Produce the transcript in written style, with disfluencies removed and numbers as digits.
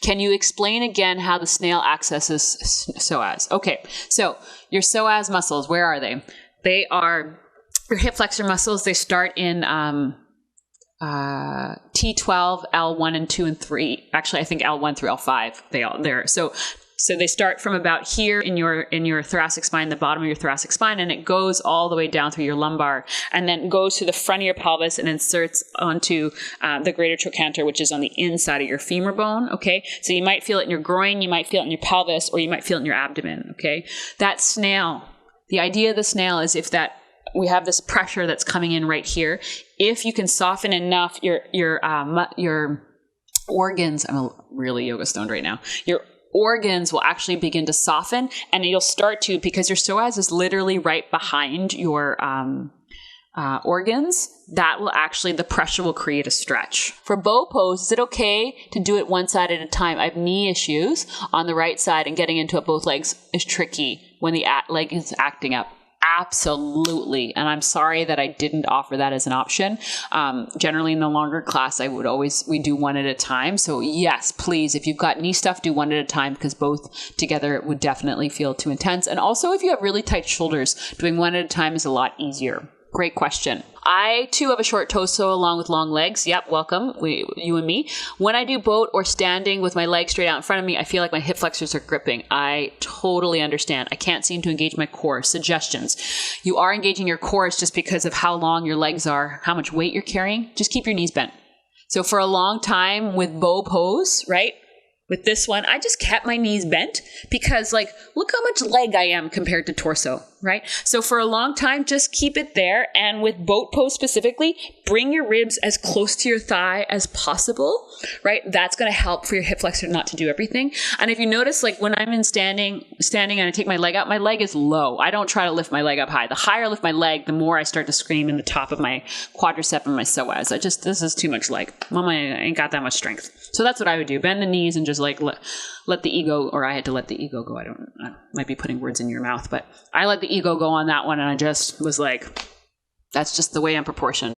Can you explain again how the snail accesses psoas? Okay, so your psoas muscles, where are they? They are your hip flexor muscles. They start in T12, L1 and 2 and 3. Actually, I think L1 through L5. They're so they start from about here in your thoracic spine, the bottom of your thoracic spine, and it goes all the way down through your lumbar, and then goes to the front of your pelvis and inserts onto the greater trochanter, which is on the inside of your femur bone. Okay, so you might feel it in your groin, you might feel it in your pelvis, or you might feel it in your abdomen. Okay, that snail. The idea of the snail is if that we have this pressure that's coming in right here, if you can soften enough your organs. I'm really yoga stoned right now. Your organs will actually begin to soften, and you'll start to, because your psoas is literally right behind your organs, that will actually, the pressure will create a stretch. For bow pose, is it okay to do it one side at a time? I have knee issues on the right side, and getting into it both legs is tricky when the leg is acting up. Absolutely. And I'm sorry that I didn't offer that as an option. Generally in the longer class, we do one at a time. So yes, please, if you've got knee stuff, do one at a time, because both together would definitely feel too intense. And also if you have really tight shoulders, doing one at a time is a lot easier. Great question. I too have a short torso along with long legs. Yep, welcome, you and me. When I do boat or standing with my legs straight out in front of me, I feel like my hip flexors are gripping. I totally understand. I can't seem to engage my core. Suggestions. You are engaging your core just because of how long your legs are, how much weight you're carrying. Just keep your knees bent. So for a long time with bow pose, right? With this one, I just kept my knees bent because look how much leg I am compared to torso, right? So for a long time, just keep it there. And with boat pose specifically, bring your ribs as close to your thigh as possible, right? That's going to help for your hip flexor not to do everything. And if you notice, when I'm in standing and I take my leg out, my leg is low. I don't try to lift my leg up high. The higher I lift my leg, the more I start to scream in the top of my quadricep and my psoas. This is too much leg. Mama, I ain't got that much strength. So that's what I would do. Bend the knees and just let the ego, or I had to let the ego go. I might be putting words in your mouth, but I let the ego go on that one. And I just was that's just the way I'm proportioned.